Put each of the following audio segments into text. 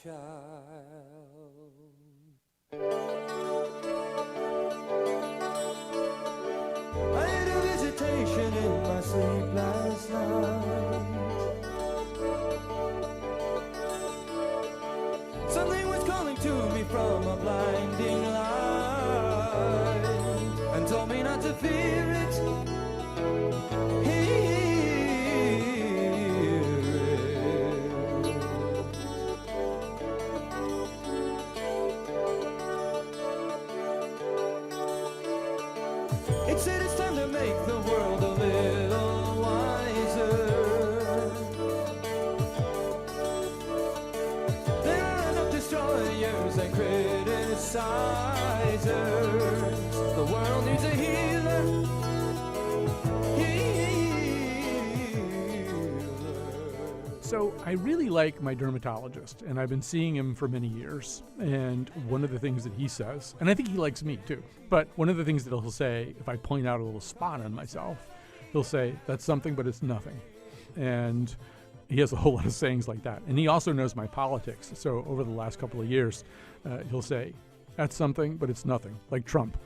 child. I had a visitation in my sleep last night. Something was calling to me from a blinding light and told me not to fear it. It said it's time to make the world a little wiser. There are enough destroyers and criticizers. The world needs a healer. So I really like my dermatologist, and I've been seeing him for many years. And one of the things that he says, and I think he likes me too, but one of the things that he'll say, if I point out a little spot on myself, he'll say, that's something, but it's nothing. And he has a whole lot of sayings like that. And he also knows my politics. So over the last couple of years, he'll say, that's something, but it's nothing, like Trump,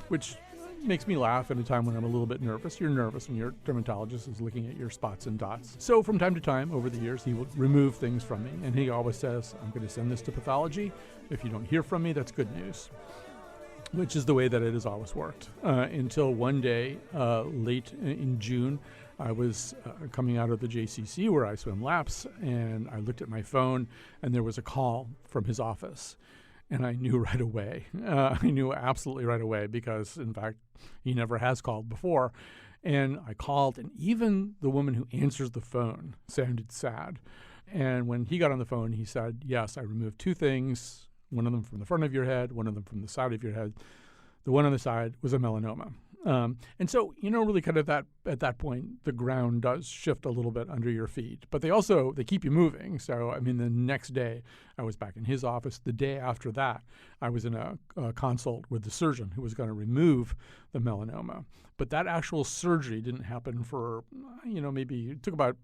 which makes me laugh at a time when I'm a little bit nervous. You're nervous when your dermatologist is looking at your spots and dots. So from time to time over the years, he will remove things from me. And he always says, I'm going to send this to pathology. If you don't hear from me, that's good news, which is the way that it has always worked. Until one day, late in June, I was coming out of the JCC where I swim laps, and I looked at my phone, and there was a call from his office. And I knew right away. I knew absolutely right away because, in fact, he never has called before. And I called, and even the woman who answers the phone sounded sad. And when he got on the phone, he said, yes, I removed two things, one of them from the front of your head, one of them from the side of your head. The one on the side was a melanoma. And so, really kind of at that point, the ground does shift a little bit under your feet. But they keep you moving. So, the next day, I was back in his office. The day after that, I was in a consult with the surgeon who was going to remove the melanoma. But that actual surgery didn't happen for, maybe it took about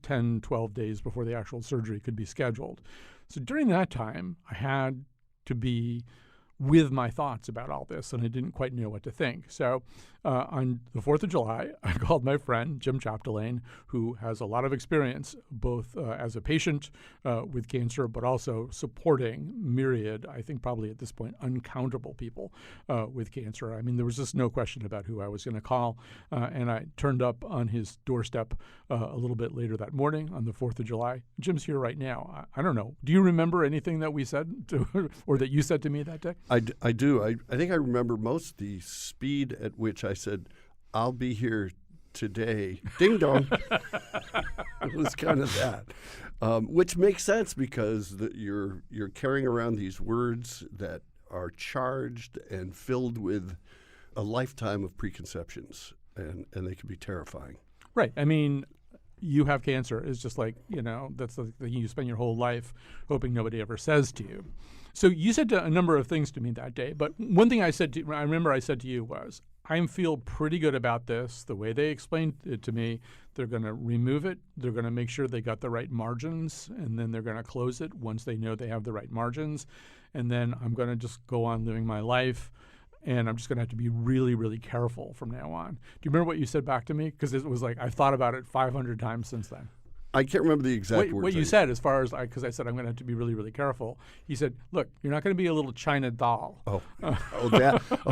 10, 12 days before the actual surgery could be scheduled. So during that time, I had to be with my thoughts about all this, and I didn't quite know what to think. So on the 4th of July, I called my friend, Jim Chapdelaine, who has a lot of experience both as a patient with cancer, but also supporting myriad, I think probably at this point, uncountable people with cancer. There was just no question about who I was going to call, and I turned up on his doorstep a little bit later that morning on the 4th of July. Jim's here right now. I don't know. Do you remember anything that we said or that you said to me that day? I do. I think I remember most the speed at which I said, I'll be here today. Ding dong. It was kind of that, which makes sense because you're carrying around these words that are charged and filled with a lifetime of preconceptions, and they can be terrifying. Right. You have cancer is just like, that's the thing you spend your whole life hoping nobody ever says to you. So you said a number of things to me that day, but one thing I remember I said to you was, I feel pretty good about this. The way they explained it to me, they're going to remove it. They're going to make sure they got the right margins, and then they're going to close it once they know they have the right margins. And then I'm going to just go on living my life. And I'm just going to have to be really, really careful from now on. Do you remember what you said back to me? Because it was like I've thought about it 500 times since then. I can't remember the exact words. What you said, as far as because I said I'm going to have to be really, really careful. He said, "Look, you're not going to be a little China doll."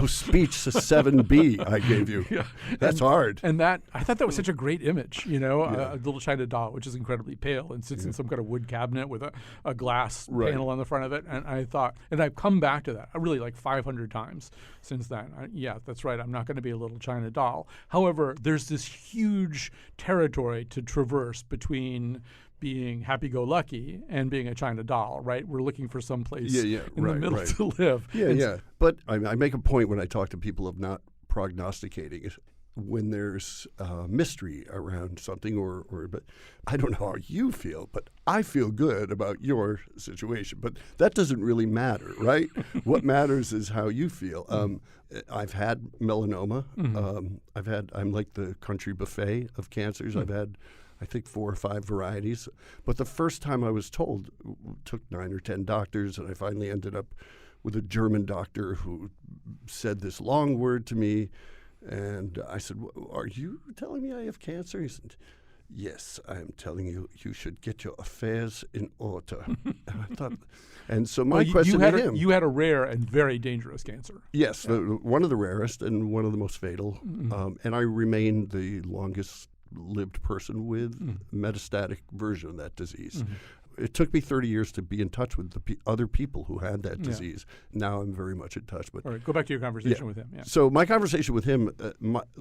Speech 7B I gave you. Yeah. That's hard. And that I thought that was such a great image. A little China doll, which is incredibly pale and sits in some kind of wood cabinet with a glass panel on the front of it. And I thought, and I've come back to that really like 500 times since then. That's right. I'm not going to be a little China doll. However, there's this huge territory to traverse between being happy-go-lucky and being a China doll, right? We're looking for some place in the middle to live. But I make a point when I talk to people of not prognosticating when there's mystery around something but I don't know how you feel, but I feel good about your situation. But that doesn't really matter, right? What matters is how you feel. I've had melanoma. I'm like the country buffet of cancers. I've had I think 4 or 5 varieties. But the first time I was told, took 9 or 10 doctors, and I finally ended up with a German doctor who said this long word to me. And I said, "Are you telling me I have cancer?" He said, "Yes, I am telling you, you should get your affairs in order." And I thought, and so my question to him. You had a rare and very dangerous cancer. Yes, one of the rarest and one of the most fatal. And I remained the longest lived person with metastatic version of that disease. It took me 30 years to be in touch with the other people who had that disease. Now I'm very much in touch. But all right, go back to your conversation with him. Yeah. So my conversation with him,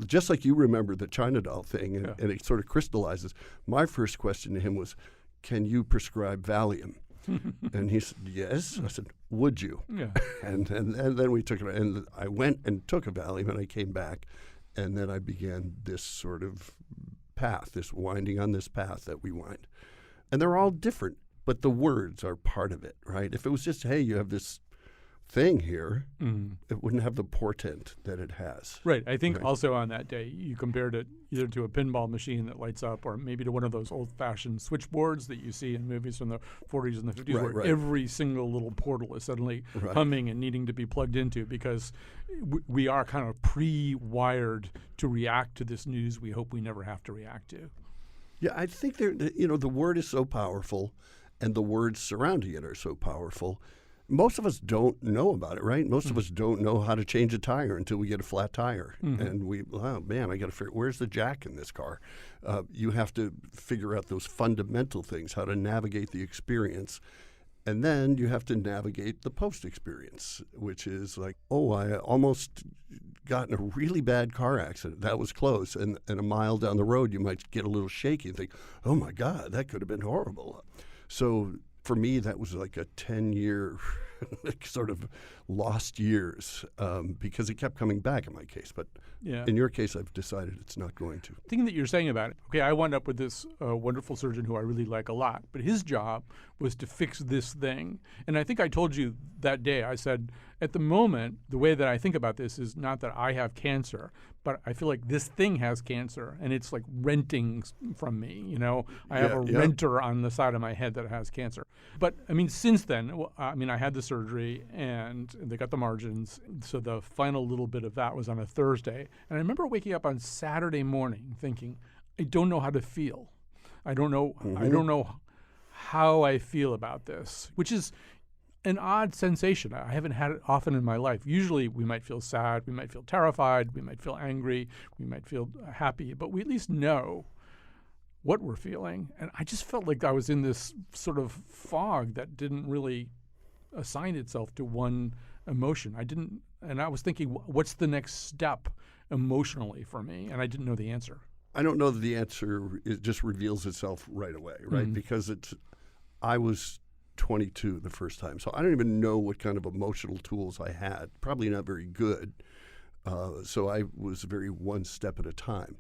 just like you remember the China doll thing, and it sort of crystallizes, my first question to him was, "Can you prescribe Valium?" And he said, "Yes." I said, "Would you?" Yeah. And then we took it, and I went and took a Valium, and I came back, and then I began this sort of path, this winding on this path that we wind. And they're all different, but the words are part of it, right? If it was just, hey, you have this thing here, it wouldn't have the portent that it has. Right. I think also on that day, you compared it either to a pinball machine that lights up or maybe to one of those old-fashioned switchboards that you see in movies from the 40s and the 50s where every single little portal is suddenly humming and needing to be plugged into because we are kind of pre-wired to react to this news we hope we never have to react to. Yeah, I think the word is so powerful and the words surrounding it are so powerful. Most of us don't know about it, right? Most of us don't know how to change a tire until we get a flat tire. And oh man, I got to figure, where's the jack in this car? You have to figure out those fundamental things, how to navigate the experience. And then you have to navigate the post-experience, which is like, oh, I almost got in a really bad car accident. That was close. And a mile down the road, you might get a little shaky and think, oh my God, that could have been horrible. So for me, that was like a 10-year sort of lost years because it kept coming back in my case. But in your case, I've decided it's not going to. The thing that you're saying about it, okay, I wound up with this wonderful surgeon who I really like a lot, but his job was to fix this thing. And I think I told you that day, I said, at the moment, the way that I think about this is not that I have cancer, but I feel like this thing has cancer and it's like renting from me. You know, I have a renter on the side of my head that has cancer. But I mean, since then, I had the surgery and they got the margins. So the final little bit of that was on a Thursday. And I remember waking up on Saturday morning thinking, I don't know how to feel. I don't know how I feel about this, which is an odd sensation. I haven't had it often in my life. Usually we might feel sad, we might feel terrified, we might feel angry, we might feel happy, but we at least know what we're feeling. And I just felt like I was in this sort of fog that didn't really assign itself to one emotion. And I was thinking, what's the next step emotionally for me? And I didn't know the answer. I don't know that the answer just reveals itself right away, right? Because I was 22 the first time, so I don't even know what kind of emotional tools I had. Probably not very good. So I was very one step at a time.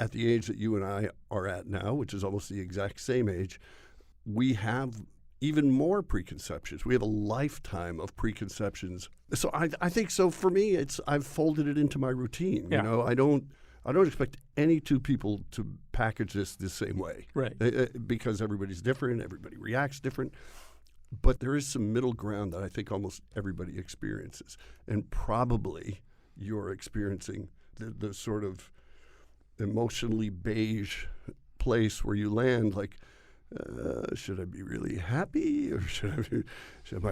At the age that you and I are at now, which is almost the exact same age, we have even more preconceptions. We have a lifetime of preconceptions. So I think so for me, I've folded it into my routine. Yeah. You know, I don't expect any two people to package this the same way. Right. Because everybody's different, everybody reacts different. But there is some middle ground that I think almost everybody experiences. And probably you're experiencing the sort of emotionally beige place where you land like, should I be really happy, or am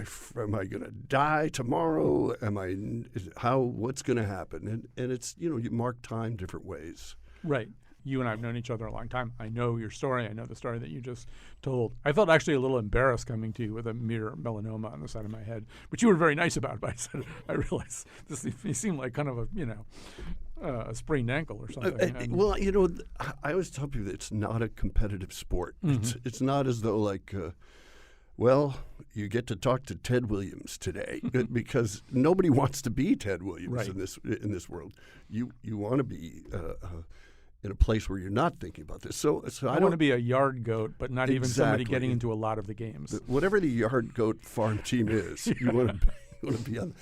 I going to die tomorrow? What's going to happen? And it's, you mark time different ways. Right. You and I have known each other a long time. I know your story. I know the story that you just told. I felt actually a little embarrassed coming to you with a mere melanoma on the side of my head, which you were very nice about. But I realized you seemed like kind of a sprained ankle or something. Well, I always tell people that it's not a competitive sport. It's not as though like, you get to talk to Ted Williams today because nobody wants to be Ted Williams in this world. You want to be in a place where you're not thinking about this. So I want to be a yard goat, but not even somebody getting into a lot of the games. Whatever the yard goat farm team is, you want to You want to be on.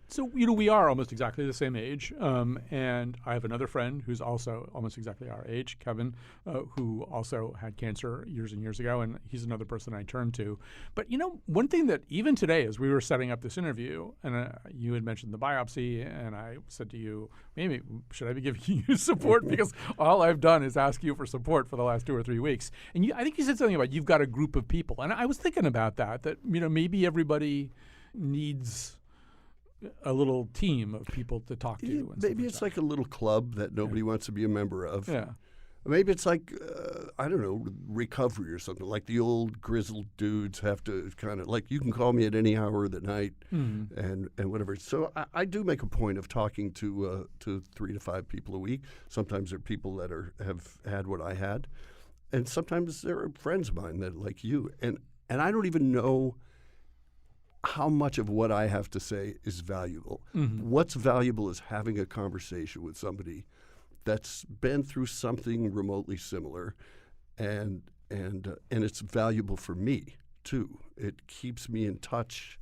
So, we are almost exactly the same age. And I have another friend who's also almost exactly our age, Kevin, who also had cancer years and years ago. And he's another person I turn to. But, one thing that even today, as we were setting up this interview, and you had mentioned the biopsy, and I said to you, maybe should I be giving you support? Because all I've done is ask you for support for the last 2 or 3 weeks. And I think you said something about you've got a group of people. And I was thinking about that maybe everybody needs a little team of people to talk to. Yeah, and maybe it's like a little club that nobody wants to be a member of. Yeah. Maybe it's like, I don't know, recovery or something. Like the old grizzled dudes have to kind of, like, you can call me at any hour of the night and whatever. So I do make a point of talking to 3 to 5 people a week. Sometimes they're people that have had what I had. And sometimes there are friends of mine that like you. And I don't even know how much of what I have to say is valuable. What's valuable is having a conversation with somebody that's been through something remotely similar, and it's valuable for me too. It keeps me in touch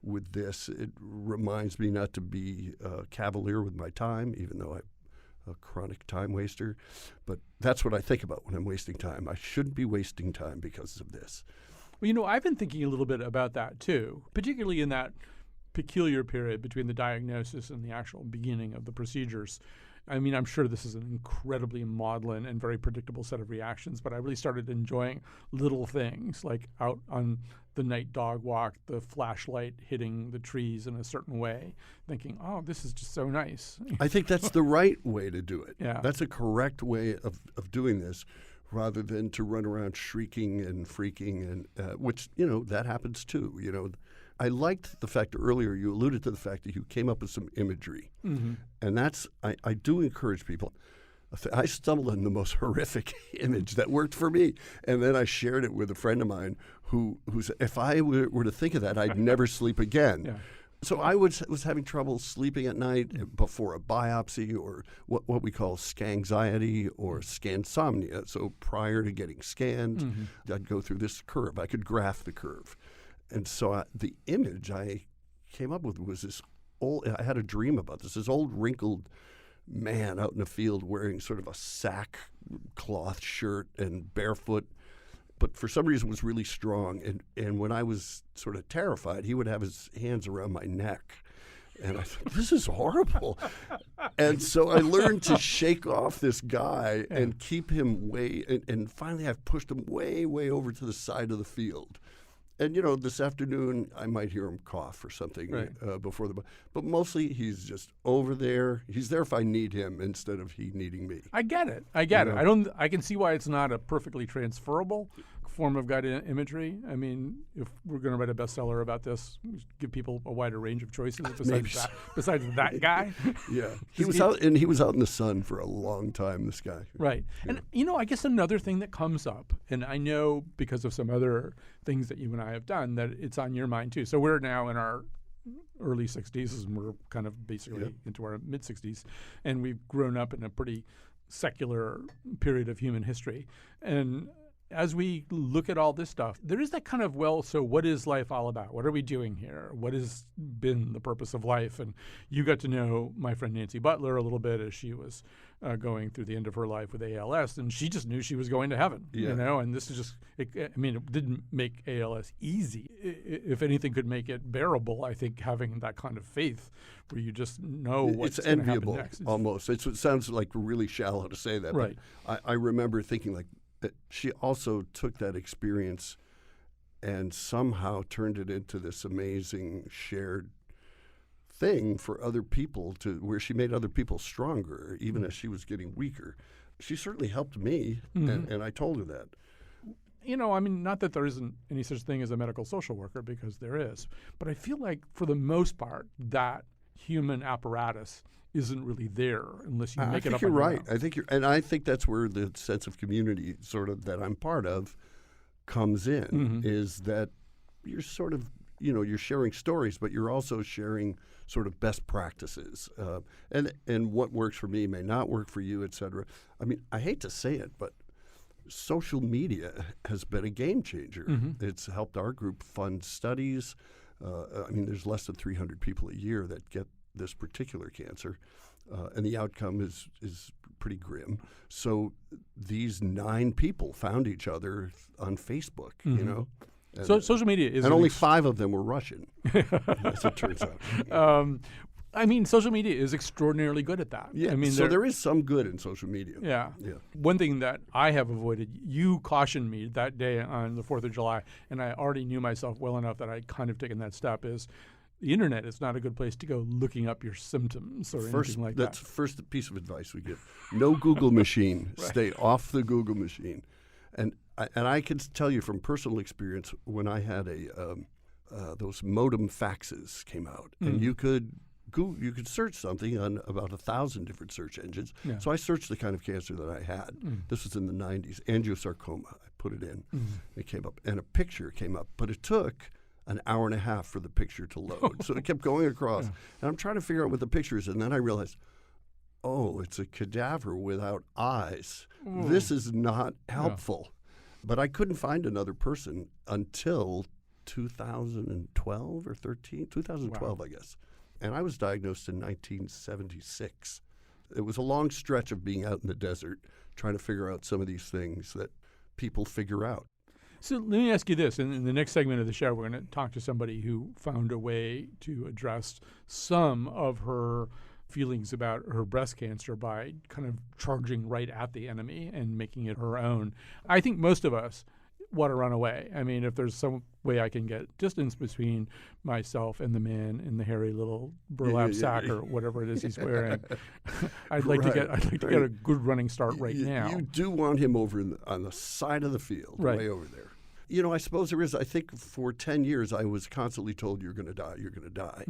with this. It reminds me not to be cavalier with my time, even though I'm a chronic time waster. But that's what I think about when I'm wasting time. I shouldn't be wasting time because of this. Well, I've been thinking a little bit about that too, particularly in that peculiar period between the diagnosis and the actual beginning of the procedures. I mean, I'm sure this is an incredibly maudlin and very predictable set of reactions, but I really started enjoying little things like out on the night dog walk, the flashlight hitting the trees in a certain way, thinking, oh, this is just so nice. I think that's the right way to do it. Yeah. That's a correct way of doing this, rather than to run around shrieking and freaking, and which, that happens too. I liked the fact earlier you alluded to the fact that you came up with some imagery. And that's, I do encourage people. I stumbled on the most horrific image that worked for me. And then I shared it with a friend of mine who said, if I were to think of that, I'd never sleep again. Yeah. So I was having trouble sleeping at night before a biopsy, or what we call scanxiety or scansomnia. So prior to getting scanned, I'd go through this curve. I could graph the curve. And so the image I came up with was this I had a dream about this old wrinkled man out in the field wearing sort of a sackcloth shirt and barefoot, but for some reason was really strong. And when I was sort of terrified, he would have his hands around my neck. And I thought, this is horrible. And so I learned to shake off this guy and keep him and finally I've pushed him way, way over to the side of the field. And, this afternoon I might hear him cough or something before but mostly he's just over there. He's there if I need him instead of he needing me. I get it. I can see why it's not a perfectly transferable form of guided imagery. I mean, if we're going to write a bestseller about this, we should give people a wider range of choices besides that guy. Yeah. He was out in the sun for a long time, this guy. Right. Yeah. And, I guess another thing that comes up, and I know because of some other things that you and I have done, that it's on your mind too. So we're now in our early 60s, and we're kind of basically into our mid-60s, and we've grown up in a pretty secular period of human history. And as we look at all this stuff, there is that kind of, so what is life all about? What are we doing here? What has been the purpose of life? And you got to know my friend Nancy Butler a little bit as she was going through the end of her life with ALS, and she just knew she was going to heaven, and this is just, it didn't make ALS easy. If anything could make it bearable, I think having that kind of faith where you just know what's going to happen next. Almost. It sounds like really shallow to say that, right. But I remember thinking she also took that experience and somehow turned it into this amazing shared thing for other people, where she made other people stronger, even as she was getting weaker. She certainly helped me, and I told her that. Not that there isn't any such thing as a medical social worker, because there is, but I feel like for the most part that human apparatus isn't really there unless you make it up. You're right. I think that's where the sense of community, sort of, that I'm part of, comes in. Is that you're sort of, you're sharing stories, but you're also sharing sort of best practices, and what works for me may not work for you, et cetera. I hate to say it, but social media has been a game changer. It's helped our group fund studies. I mean, there's less than 300 people a year that get this particular cancer, and the outcome is pretty grim. So these 9 people found each other on Facebook, you know. And, so social media is, and only 5 of them were Russian, as it turns out. I mean, social media is extraordinarily good at that. Yeah, I mean, so there is some good in social media. Yeah. Yeah. One thing that I have avoided, you cautioned me that day on the 4th of July, and I already knew myself well enough that I'd kind of taken that step, is the internet is not a good place to go looking up your symptoms or anything like that. That's the first piece of advice we give. No Google machine. Right. Stay off the Google machine. And I can tell you from personal experience, when I had those modem faxes came out, and you could search something on about 1,000 different search engines. Yeah. So I searched the kind of cancer that I had. This was in the 90s, angiosarcoma. I put it in. It came up, and a picture came up, but it took an hour and a half for the picture to load. So it kept going across. And I'm trying to figure out what the picture is, and then I realized, oh, it's a cadaver without eyes. This is not helpful. But I couldn't find another person until 2012 or 13, 2012, I guess. And I was diagnosed in 1976. It was a long stretch of being out in the desert, trying to figure out some of these things that people figure out. So let me ask you this. In the next segment of the show, we're going to talk to somebody who found a way to address some of her feelings about her breast cancer by kind of charging right at the enemy and making it her own. I think most of us want to run away. I mean, if there's some way I can get distance between myself and the man in the hairy little burlap sack or whatever it is he's wearing, I'd like to get a good running start right now. You do want him over on the side of the field, way over there. You know, I suppose there is. I think for 10 years I was constantly told, you're going to die, you're going to die.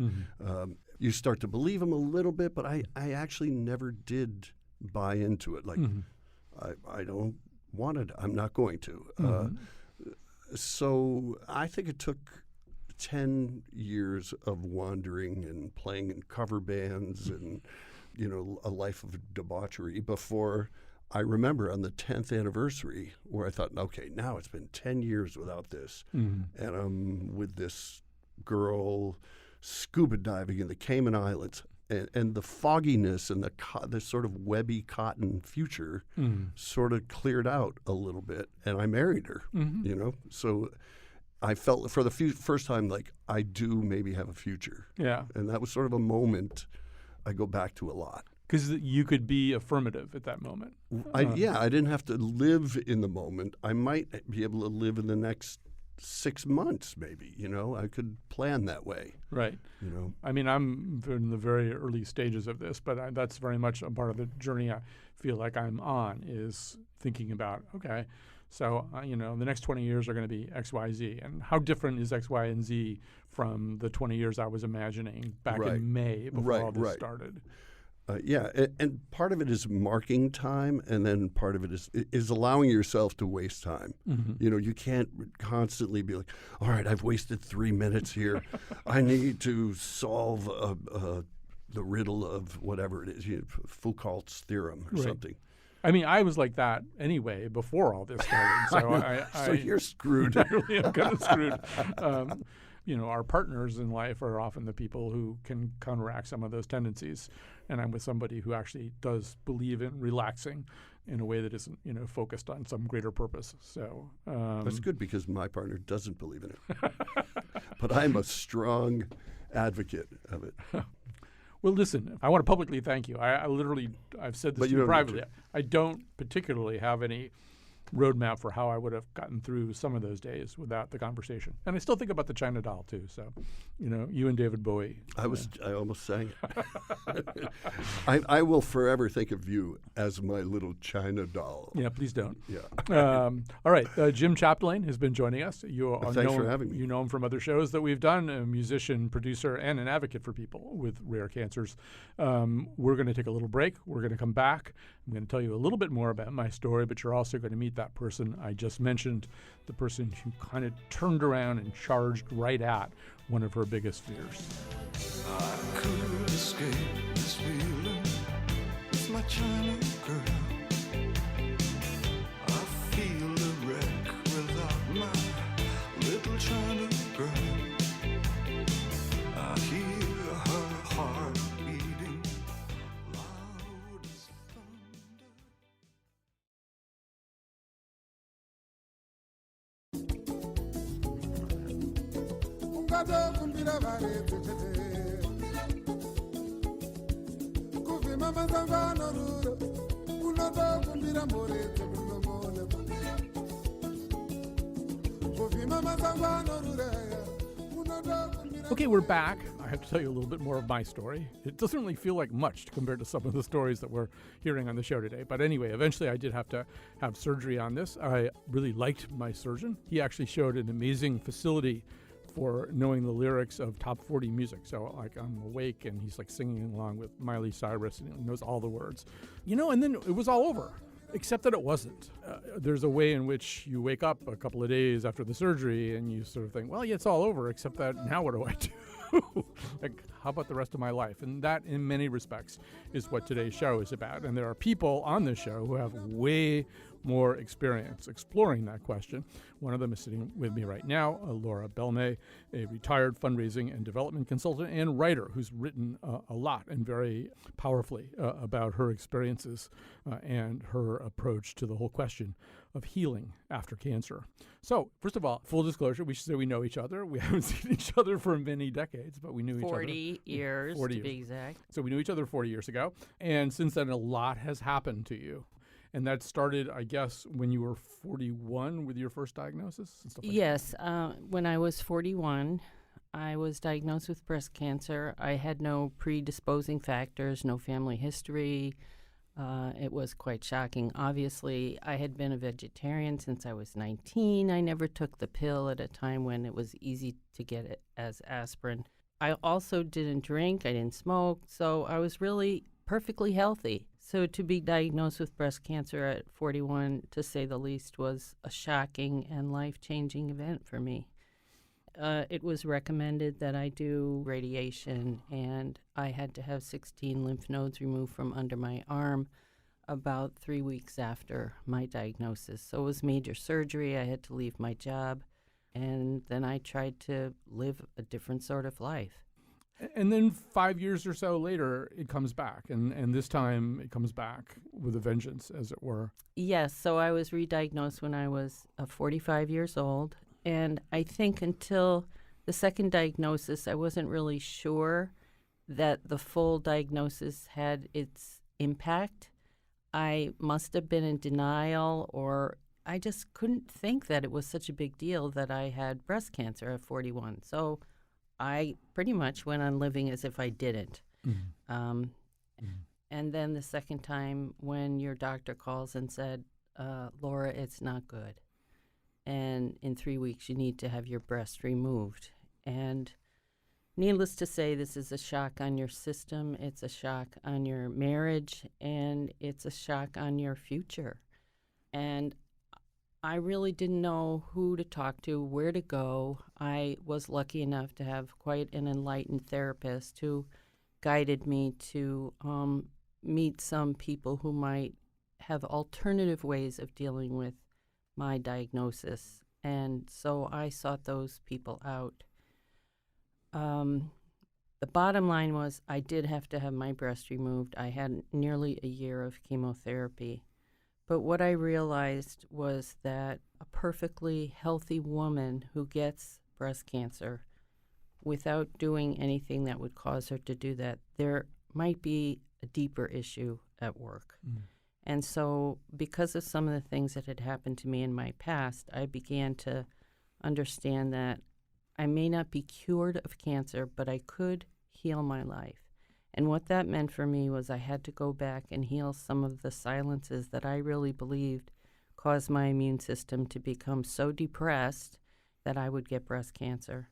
You start to believe him a little bit, but I actually never did buy into it. Like, I don't want it. I'm not going to. So I think it took 10 years of wandering and playing in cover bands and, you know, a life of debauchery before I remember on the 10th anniversary where I thought, okay, now it's been 10 years without this. And I'm with this girl scuba diving in the Cayman Islands. And the fogginess and the sort of webby cotton future sort of cleared out a little bit, and I married her, you know? So I felt for the first time like I do maybe have a future. Yeah. And that was sort of a moment I go back to a lot. Because you could be affirmative at that moment. I didn't have to live in the moment. I might be able to live in the next 6 months, maybe, you know. I could plan that way. Right. You know. I mean, I'm in the very early stages of this, but that's very much a part of the journey I feel like I'm on, is thinking about, okay, so, you know, the next 20 years are going to be X, Y, Z. And how different is X, Y, and Z from the 20 years I was imagining back in May before all this started? And part of it is marking time, and then part of it is allowing yourself to waste time. You know, you can't constantly be like, all right, I've wasted 3 minutes here. I need to solve the riddle of whatever it is, Foucault's theorem or something. I mean, I was like that anyway before all this started. So so you're screwed. I really am kind of screwed. You know, our partners in life are often the people who can counteract some of those tendencies. And I'm with somebody who actually does believe in relaxing in a way that isn't, you know, focused on some greater purpose. So that's good, because my partner doesn't believe in it. But I'm a strong advocate of it. Well, listen, I want to publicly thank you. I've said this to you privately. I don't particularly have any roadmap for how I would have gotten through some of those days without the conversation. And I still think about the China doll too. So, you know, you and David Bowie. I almost sang it. I will forever think of you as my little China doll. Yeah, please don't. Yeah. All right. Jim Chapdelaine has been joining us. Thanks for having me. You know him from other shows that we've done, a musician, producer, and an advocate for people with rare cancers. We're going to take a little break. We're going to come back. I'm going to tell you a little bit more about my story, but you're also going to meet that person I just mentioned, the person who kind of turned around and charged right at one of her biggest fears. I could escape this feeling with my China girl. I feel a wreck without my little China girl. Okay, we're back. I have to tell you a little bit more of my story. It doesn't really feel like much compared to some of the stories that we're hearing on the show today. But anyway, eventually I did have to have surgery on this. I really liked my surgeon. He actually showed an amazing facility for knowing the lyrics of top 40 music. So like I'm awake and he's like singing along with Miley Cyrus and he knows all the words. And then it was all over. Except that it wasn't. There's a way in which you wake up a couple of days after the surgery and you sort of think, well, yeah, it's all over, except that now what do I do? Like, how about the rest of my life? And that, in many respects, is what today's show is about. And there are people on this show who have way more experience exploring that question. One of them is sitting with me right now, Laura Belnay, a retired fundraising and development consultant and writer who's written a lot and very powerfully about her experiences and her approach to the whole question of healing after cancer. So, first of all, full disclosure, we should say we know each other. We haven't seen each other for many decades, but we knew each other. 40 years, 40 to be years. exact. So we knew each other 40 years ago. And since then, a lot has happened to you. And that started, I guess, when you were 41 with your first diagnosis and stuff like Yes. When I was 41, I was diagnosed with breast cancer. I had no predisposing factors, no family history. It was quite shocking. Obviously, I had been a vegetarian since I was 19. I never took the pill at a time when it was easy to get it as aspirin. I also didn't drink. I didn't smoke. So I was really perfectly healthy. So to be diagnosed with breast cancer at 41, to say the least, was a shocking and life-changing event for me. It was recommended that I do radiation, and I had to have 16 lymph nodes removed from under my arm about 3 weeks after my diagnosis. So it was major surgery. I had to leave my job, and then I tried to live a different sort of life. And then 5 years or so later, it comes back. And this time it comes back with a vengeance, as it were. Yes. So I was re-diagnosed when I was 45 years old. And I think until the second diagnosis, I wasn't really sure that the full diagnosis had its impact. I must have been in denial, or I just couldn't think that it was such a big deal that I had breast cancer at 41. So I pretty much went on living as if I didn't. And then the second time when your doctor calls and said, Laura, it's not good. And in 3 weeks, you need to have your breast removed. And needless to say, this is a shock on your system. It's a shock on your marriage, and it's a shock on your future. And I really didn't know who to talk to, where to go. I was lucky enough to have quite an enlightened therapist who guided me to meet some people who might have alternative ways of dealing with my diagnosis. And so I sought those people out. The bottom line was I did have to have my breast removed. I had nearly a year of chemotherapy. But what I realized was that a perfectly healthy woman who gets breast cancer without doing anything that would cause her to do that, there might be a deeper issue at work. And so because of some of the things that had happened to me in my past, I began to understand that I may not be cured of cancer, but I could heal my life. And what that meant for me was I had to go back and heal some of the silences that I really believed caused my immune system to become so depressed that I would get breast cancer.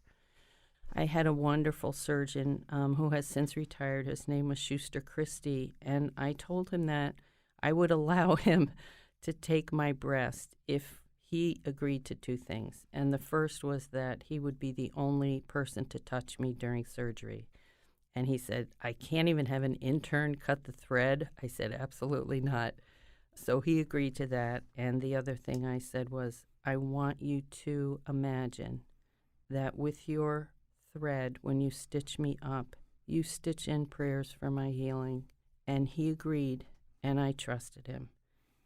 I had a wonderful surgeon who has since retired. His name was Schuster Christie, and I told him that I would allow him to take my breast if he agreed to two things. And the first was that he would be the only person to touch me during surgery. And he said, I can't even have an intern cut the thread. I said, absolutely not. So he agreed to that. And the other thing I said was, I want you to imagine that with your thread, when you stitch me up, you stitch in prayers for my healing. And he agreed, and I trusted him.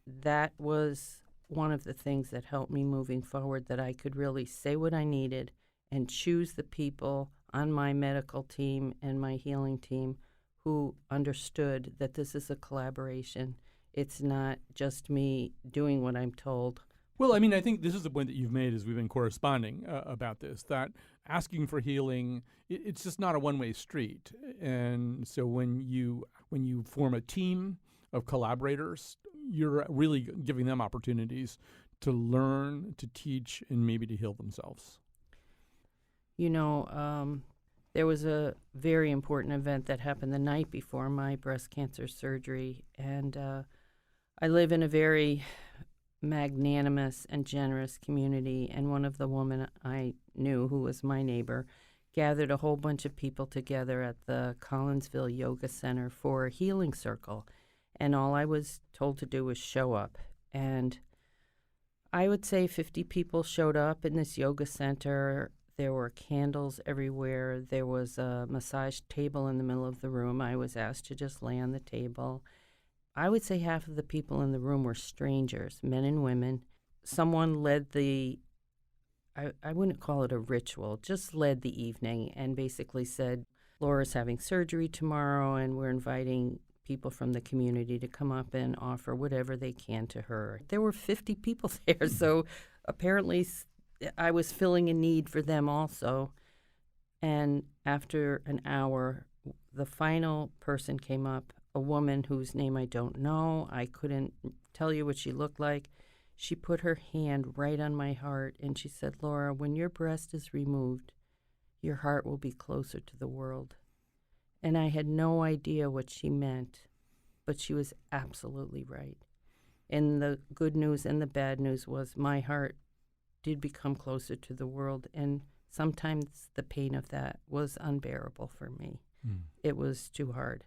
That was one of the things that helped me moving forward, that I could really say what I needed and choose the people on my medical team and my healing team who understood that this is a collaboration. It's not just me doing what I'm told. Well, I mean, I think this is the point that you've made as we've been corresponding about this, that asking for healing, it's just not a one-way street. And so when you form a team of collaborators, you're really giving them opportunities to learn, to teach, and maybe to heal themselves. You know, there was a very important event that happened the night before my breast cancer surgery, and I live in a very magnanimous and generous community, and one of the women I knew, who was my neighbor, gathered a whole bunch of people together at the Collinsville Yoga Center for a healing circle, and all I was told to do was show up. And I would say 50 people showed up in this yoga center. There were candles everywhere. There was a massage table in the middle of the room. I was asked to just lay on the table. I would say half of the people in the room were strangers, men and women. Someone led I wouldn't call it a ritual, just led the evening and basically said, Laura's having surgery tomorrow, and we're inviting people from the community to come up and offer whatever they can to her. There were 50 people there, so apparently I was filling a need for them also. And after an hour, the final person came up, a woman whose name I don't know. I couldn't tell you what she looked like. She put her hand right on my heart and she said, Laura, when your breast is removed, your heart will be closer to the world. And I had no idea what she meant, but she was absolutely right. And the good news and the bad news was my heart did become closer to the world, and sometimes the pain of that was unbearable for me. It was too hard.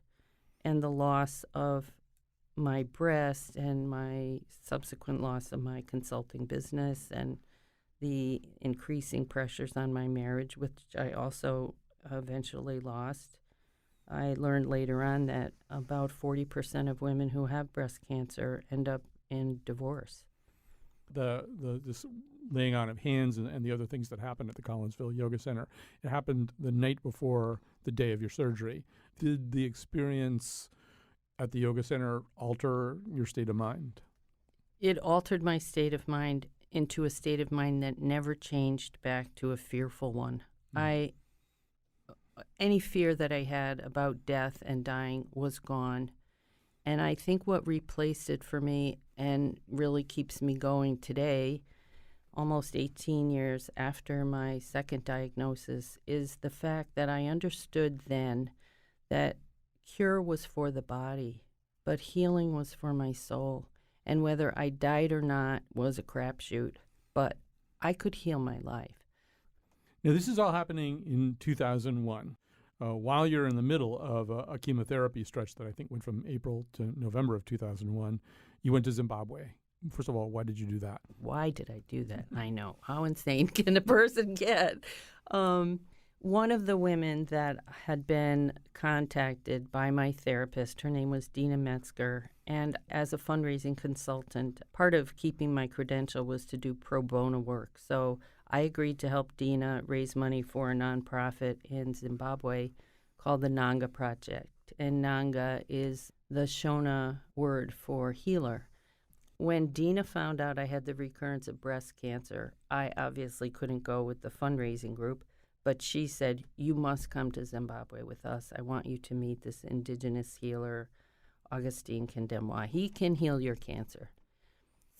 And the loss of my breast and my subsequent loss of my consulting business and the increasing pressures on my marriage, which I also eventually lost. I learned later on that about 40% of women who have breast cancer end up in divorce. This laying on of hands and the other things that happened at the Collinsville Yoga Center, it happened the night before the day of your surgery. Did the experience at the yoga center alter your state of mind? It altered my state of mind into a state of mind that never changed back to a fearful one. Any fear that I had about death and dying was gone. And I think what replaced it for me and really keeps me going today, almost 18 years after my second diagnosis, is the fact that I understood then that cure was for the body, but healing was for my soul. And whether I died or not was a crapshoot, but I could heal my life. Now, this is all happening in 2001. While you're in the middle of a chemotherapy stretch that I think went from April to November of 2001, you went to Zimbabwe. First of all, why did you do that? Why did I do that? I know. How insane can a person get? One of the women that had been contacted by my therapist, her name was Dina Metzger, and as a fundraising consultant, part of keeping my credential was to do pro bono work. So I agreed to help Dina raise money for a nonprofit in Zimbabwe called the Nanga Project. And Nanga is the Shona word for healer. When Dina found out I had the recurrence of breast cancer, I obviously couldn't go with the fundraising group, but she said, you must come to Zimbabwe with us. I want you to meet this indigenous healer, Augustine Kandemwa. He can heal your cancer.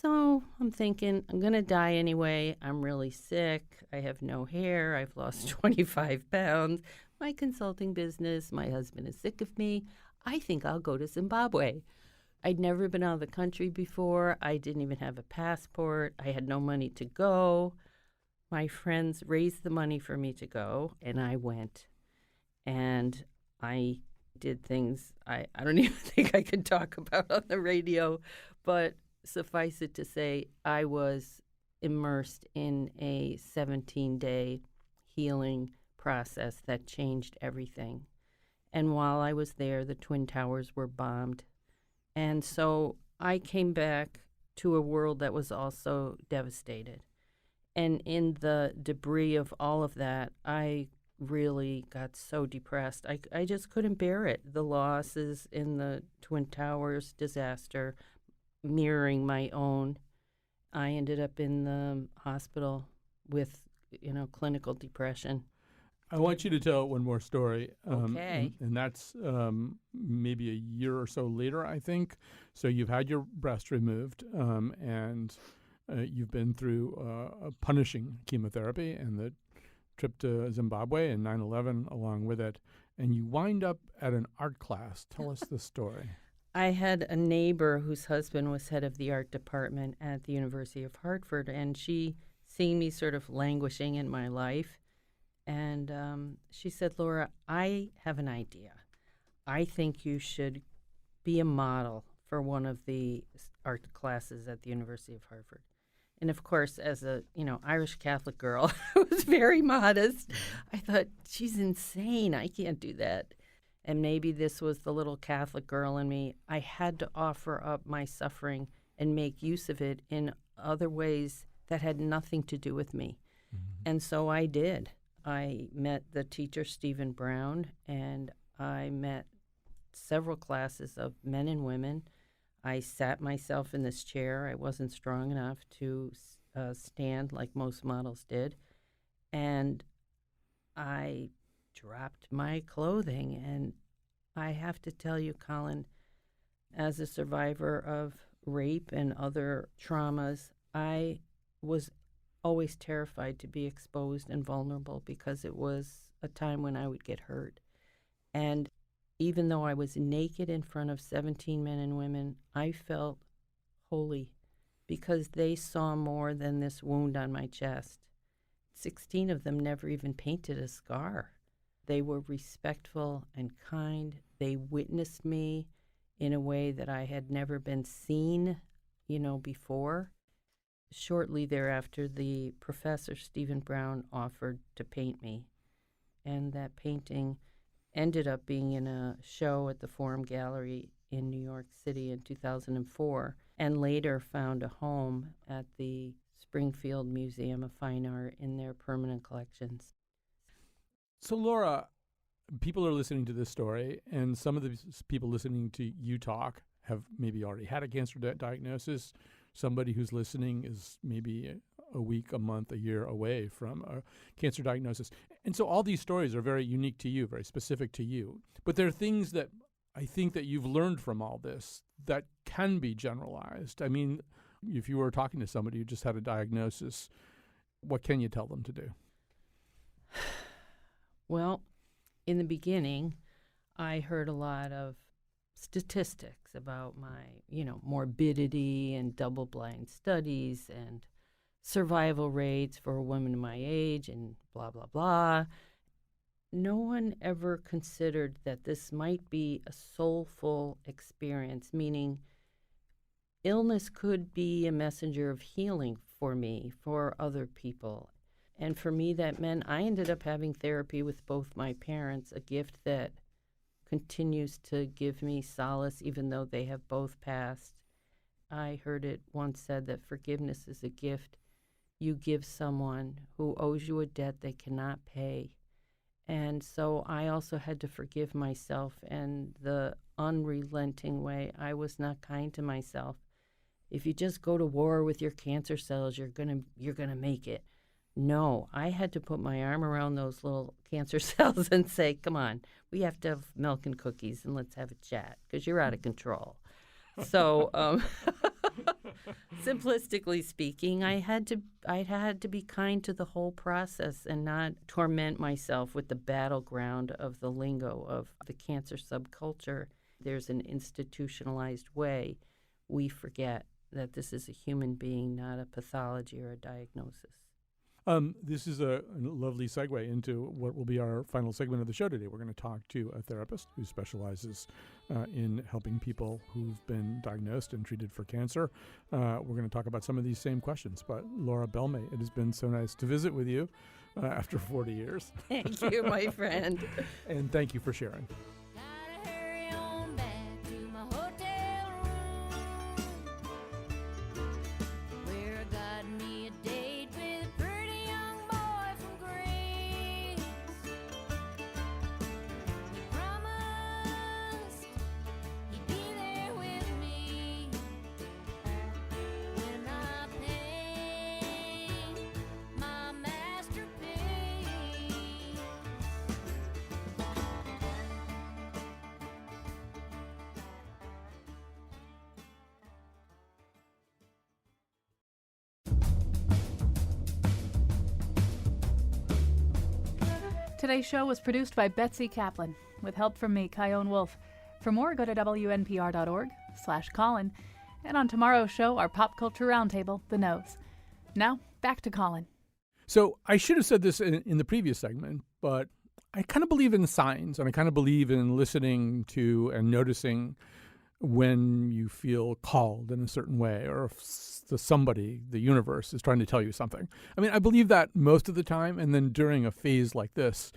So I'm thinking, I'm going to die anyway. I'm really sick. I have no hair. I've lost 25 pounds. My consulting business, my husband is sick of me. I think I'll go to Zimbabwe. I'd never been out of the country before. I didn't even have a passport. I had no money to go. My friends raised the money for me to go, and I went. And I did things I don't even think I could talk about on the radio, but suffice it to say, I was immersed in a 17-day healing process that changed everything. And while I was there, the Twin Towers were bombed. And so I came back to a world that was also devastated. And in the debris of all of that, I really got so depressed. I just couldn't bear it. The losses in the Twin Towers disaster mirroring my own. I ended up in the hospital with, clinical depression. I want you to tell one more story. Okay. And that's maybe a year or so later, I think. So you've had your breast removed, and you've been through a punishing chemotherapy and the trip to Zimbabwe and 9/11 along with it. And you wind up at an art class. Tell us the story. I had a neighbor whose husband was head of the art department at the University of Hartford, and she seen me sort of languishing in my life. And she said, Laura, I have an idea. I think you should be a model for one of the art classes at the University of Hartford. And of course, as a Irish Catholic girl, I was very modest. I thought, she's insane. I can't do that. And maybe this was the little Catholic girl in me. I had to offer up my suffering and make use of it in other ways that had nothing to do with me. Mm-hmm. And so I did. I met the teacher, Stephen Brown, and I met several classes of men and women. I sat myself in this chair. I wasn't strong enough to stand like most models did. And I dropped my clothing. And I have to tell you, Colin, as a survivor of rape and other traumas, I was always terrified to be exposed and vulnerable because it was a time when I would get hurt. And even though I was naked in front of 17 men and women, I felt holy because they saw more than this wound on my chest. 16 of them never even painted a scar. They were respectful and kind. They witnessed me in a way that I had never been seen, before. Shortly thereafter, the professor, Stephen Brown, offered to paint me. And that painting ended up being in a show at the Forum Gallery in New York City in 2004, and later found a home at the Springfield Museum of Fine Art in their permanent collections. So, Laura, people are listening to this story, and some of the people listening to you talk have maybe already had a cancer diagnosis. Somebody who's listening is maybe a week, a month, a year away from a cancer diagnosis. And so all these stories are very unique to you, very specific to you. But there are things that I think that you've learned from all this that can be generalized. I mean, if you were talking to somebody who just had a diagnosis, what can you tell them to do? Well, in the beginning, I heard a lot of statistics about my, morbidity and double-blind studies and survival rates for a woman my age and blah, blah, blah. No one ever considered that this might be a soulful experience, meaning illness could be a messenger of healing for me, for other people. And for me, that meant I ended up having therapy with both my parents, a gift that continues to give me solace even though they have both passed. I heard it once said that forgiveness is a gift you give someone who owes you a debt they cannot pay. And so I also had to forgive myself and the unrelenting way I was not kind to myself. If you just go to war with your cancer cells, you're gonna make it. No, I had to put my arm around those little cancer cells and say, come on, we have to have milk and cookies and let's have a chat because you're out of control. So simplistically speaking, I had to be kind to the whole process and not torment myself with the battleground of the lingo of the cancer subculture. There's an institutionalized way we forget that this is a human being, not a pathology or a diagnosis. This is a lovely segue into what will be our final segment of the show today. We're going to talk to a therapist who specializes in helping people who've been diagnosed and treated for cancer. We're going to talk about some of these same questions. But Laura Belmay, it has been so nice to visit with you after 40 years. Thank you, my friend. And thank you for sharing. Where I got me a date with a Today's show was produced by Betsy Kaplan, with help from me, Kyone Wolf. For more, go to WNPR.org/Colin. And on tomorrow's show, our Pop Culture Roundtable, The Nose. Now, back to Colin. So I should have said this in the previous segment, but I kind of believe in signs, and I kind of believe in listening to and noticing when you feel called in a certain way, or if somebody, the universe, is trying to tell you something. I mean, I believe that most of the time, and then during a phase like this,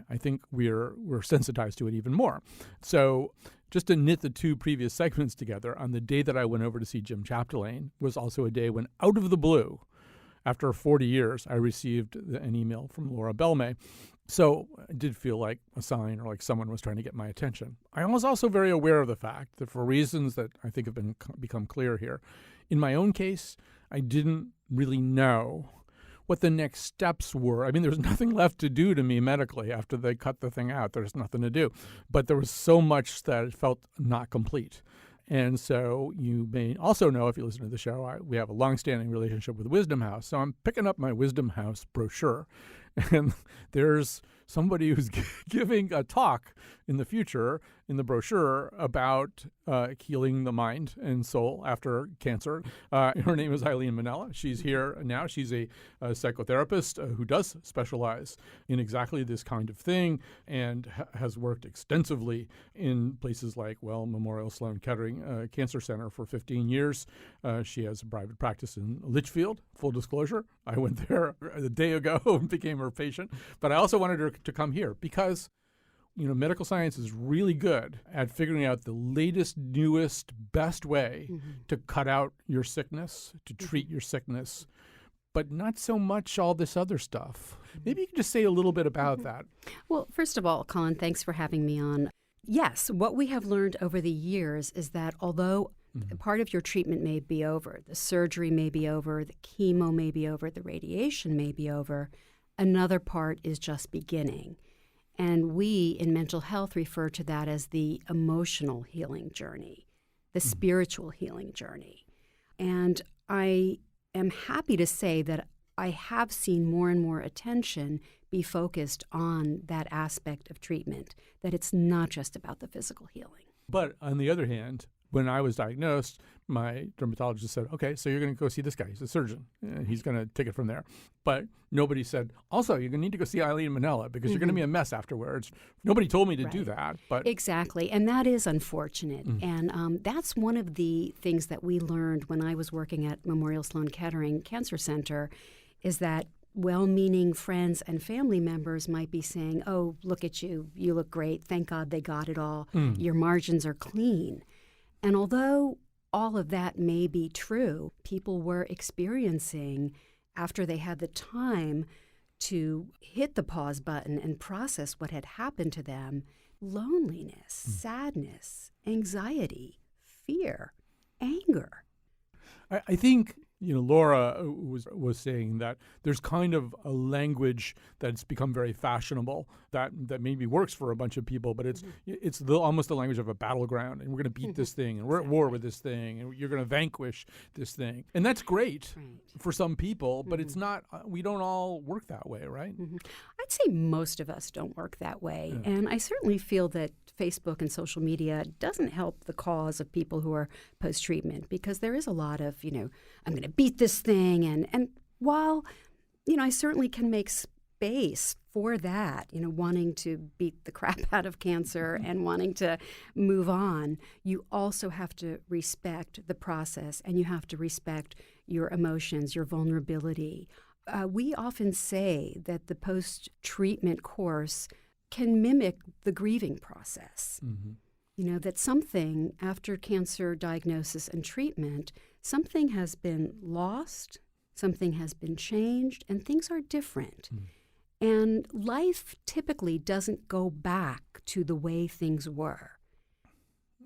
I think we're sensitized to it even more. So just to knit the two previous segments together, on the day that I went over to see Jim Chapdelaine was also a day when, out of the blue, after 40 years, I received an email from Laura Belmay. So it did feel like a sign, or like someone was trying to get my attention. I was also very aware of the fact that, for reasons that I think have become clear here, in my own case, I didn't really know what the next steps were. I mean, there's nothing left to do to me medically after they cut the thing out. There's nothing to do. But there was so much that it felt not complete. And so you may also know, if you listen to the show, we have a longstanding relationship with Wisdom House. So I'm picking up my Wisdom House brochure, and there's somebody who's giving a talk in the future in the brochure about healing the mind and soul after cancer. Her name is Eileen Manella. She's here now. She's a psychotherapist who does specialize in exactly this kind of thing, and has worked extensively in places like, Memorial Sloan Kettering Cancer Center for 15 years. She has a private practice in Litchfield. Full disclosure, I went there a day ago and became her patient. But I also wanted her to come here because medical science is really good at figuring out the latest, newest, best way to cut out your sickness, to treat your sickness, but not so much all this other stuff. Maybe you could just say a little bit about that. Well, first of all, Colin, thanks for having me on. Yes, what we have learned over the years is that although part of your treatment may be over, the surgery may be over, the chemo may be over, the radiation may be over, another part is just beginning. And we in mental health refer to that as the emotional healing journey, the spiritual healing journey. And I am happy to say that I have seen more and more attention be focused on that aspect of treatment, that it's not just about the physical healing. But on the other hand, when I was diagnosed, my dermatologist said, okay, so you're going to go see this guy. He's a surgeon. He's going to take it from there. But nobody said, also, you're going to need to go see Eileen Manella because you're going to be a mess afterwards. Nobody told me to do that. But exactly. And that is unfortunate. And that's one of the things that we learned when I was working at Memorial Sloan Kettering Cancer Center, is that well-meaning friends and family members might be saying, oh, look at you. You look great. Thank God they got it all. Your margins are clean. And although all of that may be true, people were experiencing, after they had the time to hit the pause button and process what had happened to them, loneliness, sadness, anxiety, fear, anger. I think Laura was saying that there's kind of a language that's become very fashionable that maybe works for a bunch of people, but it's almost the language of a battleground, and we're going to beat this thing, and we're at war with this thing, and you're going to vanquish this thing. And that's great for some people, but it's not, we don't all work that way, right? I'd say most of us don't work that way. Yeah. And I certainly feel that Facebook and social media doesn't help the cause of people who are post-treatment, because there is a lot of, I'm going to beat this thing. And while, I certainly can make space for that, wanting to beat the crap out of cancer and wanting to move on, you also have to respect the process, and you have to respect your emotions, your vulnerability. We often say that the post-treatment course can mimic the grieving process. That something after cancer diagnosis and treatment, something has been lost, something has been changed, and things are different. And life typically doesn't go back to the way things were.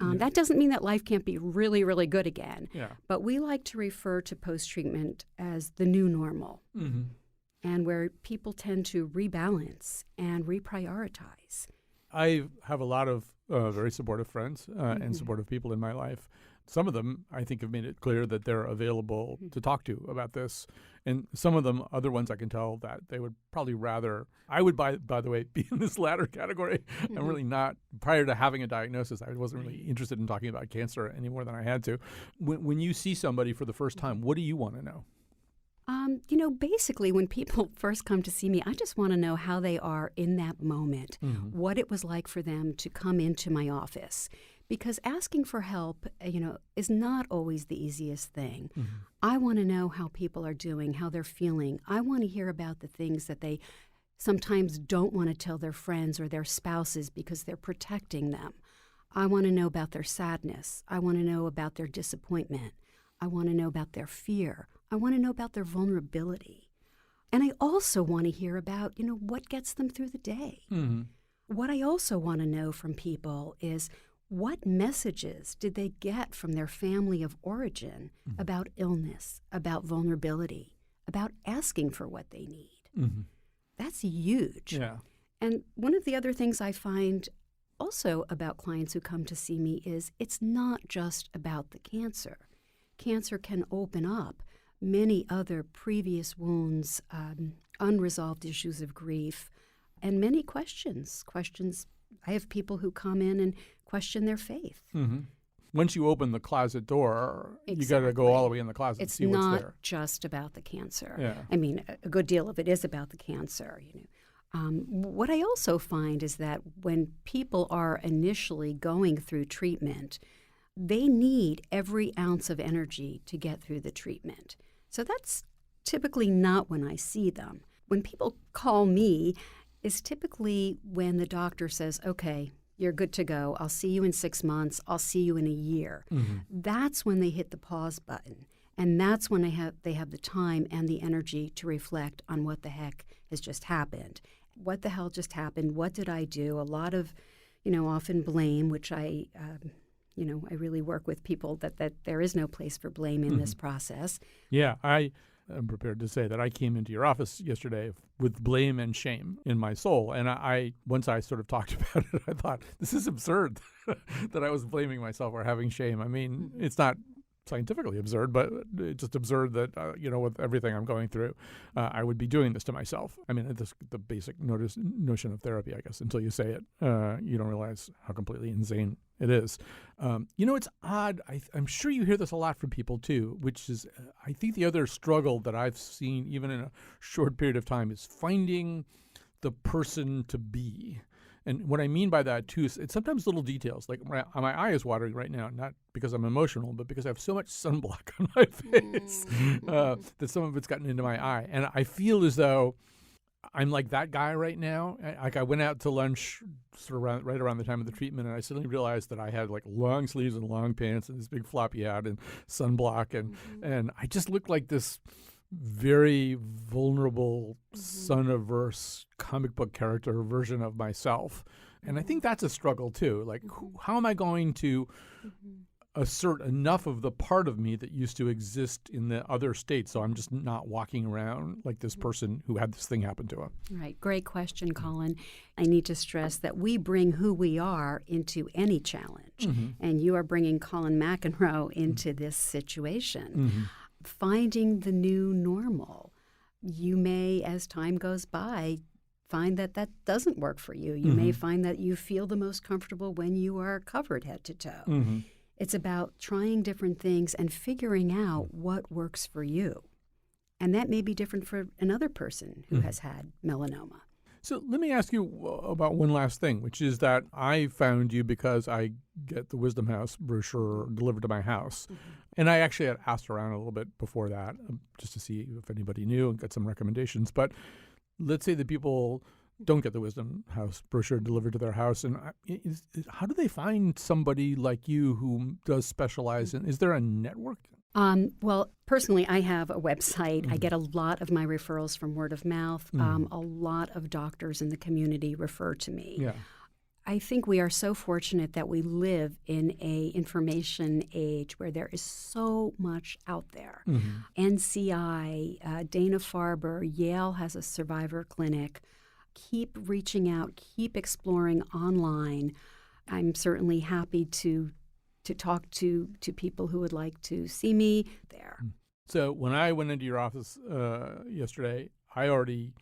That doesn't mean that life can't be really, really good again. But we like to refer to post-treatment as the new normal, and where people tend to rebalance and reprioritize. I have a lot of very supportive friends and supportive people in my life. some of them, I think, have made it clear that they're available to talk to about this. And some of them, other ones, I can tell that they would probably rather. I would, by the way, be in this latter category. I'm really not. Prior to having a diagnosis, I wasn't really interested in talking about cancer any more than I had to. When you see somebody for the first time, what do you want to know? Basically, when people first come to see me, I just want to know how they are in that moment, what it was like for them to come into my office. Because asking for help, is not always the easiest thing. I want to know how people are doing, how they're feeling. I want to hear about the things that they sometimes don't want to tell their friends or their spouses because they're protecting them. I want to know about their sadness. I want to know about their disappointment. I want to know about their fear. I want to know about their vulnerability. And I also want to hear about, what gets them through the day. What I also want to know from people is what messages did they get from their family of origin about illness, about vulnerability, about asking for what they need. That's huge. Yeah. And one of the other things I find also about clients who come to see me is it's not just about the cancer. Cancer can open up many other previous wounds, unresolved issues of grief, and many questions. I have people who come in and question their faith. Once you open the closet door, you got to Exactly. go all the way in the closet and It's see what's not there. just about the cancer. Yeah. I mean, a good deal of it is about the cancer. What I also find is that when people are initially going through treatment, they need every ounce of energy to get through the treatment. So that's typically not when I see them. When people call me is typically when the doctor says, okay, you're good to go. I'll see you in 6 months. I'll see you in a year. That's when they hit the pause button. And that's when they have the time and the energy to reflect on what the heck has just happened. What the hell just happened? What did I do? A lot of, often blame, which I really work with people that there is no place for blame in this process. Yeah, I am prepared to say that I came into your office yesterday with blame and shame in my soul. And once I sort of talked about it, I thought, this is absurd that I was blaming myself or having shame. I mean, it's not scientifically absurd, but it's just absurd that, with everything I'm going through, I would be doing this to myself. I mean, the basic notion of therapy, I guess, until you say it, you don't realize how completely insane it is. It's odd. I'm sure you hear this a lot from people, too, which is, I think the other struggle that I've seen, even in a short period of time, is finding the person to be. And what I mean by that, too, is it's sometimes little details. Like my eye is watering right now, not because I'm emotional, but because I have so much sunblock on my face that some of it's gotten into my eye. And I feel as though I'm like that guy right now. I went out to lunch sort of right around the time of the treatment, and I suddenly realized that I had like long sleeves and long pants and this big floppy hat and sunblock. And I just looked like this very vulnerable, son-averse comic book character version of myself. And I think that's a struggle, too. Like, how am I going to assert enough of the part of me that used to exist in the other state so I'm just not walking around like this person who had this thing happen to him? Right. Great question, Colin. I need to stress that we bring who we are into any challenge. And you are bringing Colin McEnroe into this situation. Finding the new normal. You may, as time goes by, find that doesn't work for you. You may find that you feel the most comfortable when you are covered head to toe. It's about trying different things and figuring out what works for you. And that may be different for another person who has had melanoma. So let me ask you about one last thing, which is that I found you because I get the Wisdom House brochure delivered to my house. And I actually had asked around a little bit before that just to see if anybody knew and got some recommendations. But let's say that people don't get the Wisdom House brochure delivered to their house. And how do they find somebody like you who does specialize in? Is there a network? Well, personally, I have a website. I get a lot of my referrals from word of mouth. A lot of doctors in the community refer to me. Yeah. I think we are so fortunate that we live in a information age where there is so much out there. NCI, Dana-Farber, Yale has a survivor clinic. Keep reaching out, keep exploring online. I'm certainly happy to talk to people who would like to see me there. So when I went into your office yesterday, I already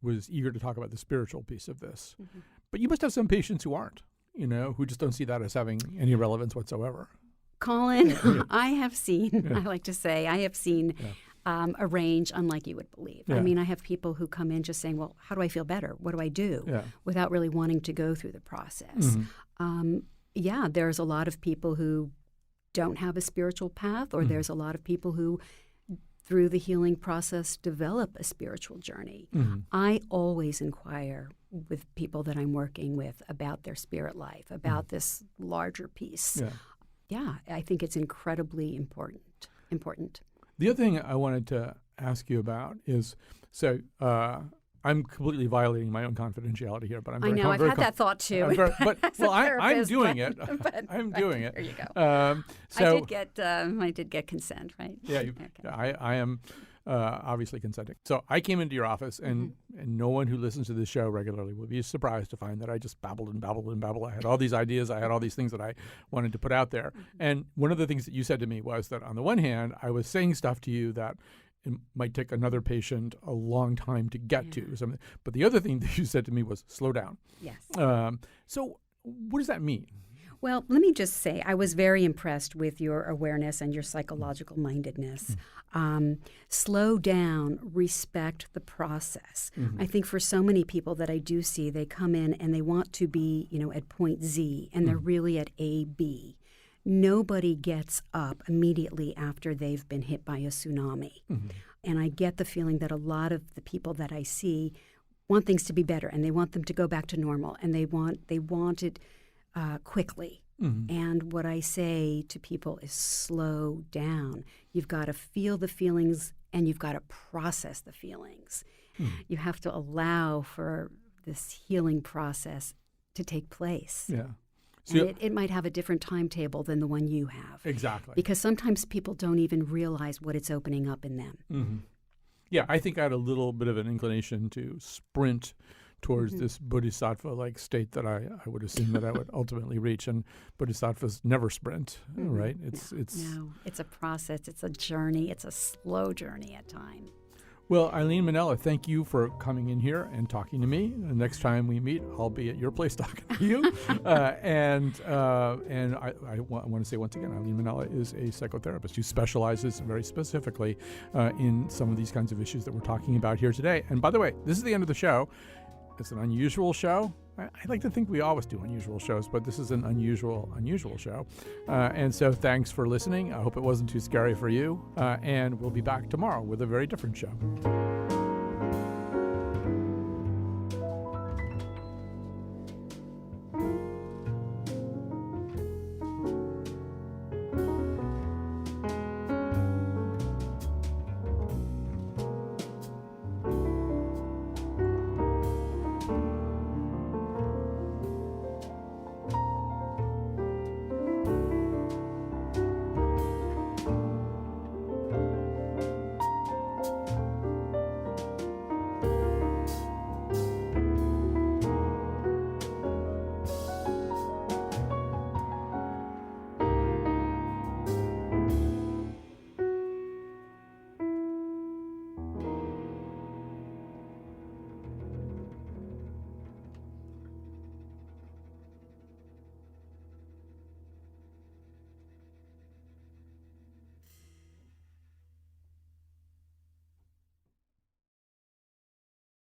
was eager to talk about the spiritual piece of this. Mm-hmm. But you must have some patients who aren't, who just don't see that as having any relevance whatsoever. Colin, I have seen, I like to say, I have seen a range unlike you would believe. Yeah. I mean, I have people who come in just saying, well, how do I feel better? What do I do? Yeah. Without really wanting to go through the process. There's a lot of people who don't have a spiritual path, or there's a lot of people who, through the healing process, develop a spiritual journey. I always inquire with people that I'm working with about their spirit life, about this larger piece. Yeah, I think it's incredibly important. The other thing I wanted to ask you about is, so I'm completely violating my own confidentiality here, but I'm very I've had that thought too. I'm doing it. I'm doing it. There you go. So I did get consent, right? Yeah, I am obviously consenting. So I came into your office, and no one who listens to this show regularly will be surprised to find that I just babbled and babbled and babbled. I had all these ideas. I had all these things that I wanted to put out there. And one of the things that you said to me was that on the one hand, I was saying stuff to you that it might take another patient a long time to get to. Or something. But the other thing that you said to me was slow down. Yes. So what does that mean? Well, let me just say, I was very impressed with your awareness and your psychological mindedness. Slow down, respect the process. I think for so many people that I do see, they come in and they want to be, at point Z, and they're really at A, B. Nobody gets up immediately after they've been hit by a tsunami. And I get the feeling that a lot of the people that I see want things to be better, and they want them to go back to normal, and they want it quickly. And what I say to people is slow down. You've got to feel the feelings, and you've got to process the feelings. You have to allow for this healing process to take place. Yeah. So and it might have a different timetable than the one you have. Exactly. Because sometimes people don't even realize what it's opening up in them. Yeah, I think I had a little bit of an inclination to sprint towards this bodhisattva-like state that I would assume that I would ultimately reach. And bodhisattvas never sprint, right? No, it's a process. It's a journey. It's a slow journey at times. Well, Eileen Manella, thank you for coming in here and talking to me. The next time we meet, I'll be at your place talking to you. And I want to say once again, Eileen Manella is a psychotherapist who specializes very specifically in some of these kinds of issues that we're talking about here today. And by the way, this is the end of the show. It's an unusual show. I like to think we always do unusual shows, but this is an unusual show. And so thanks for listening. I hope it wasn't too scary for you. And we'll be back tomorrow with a very different show.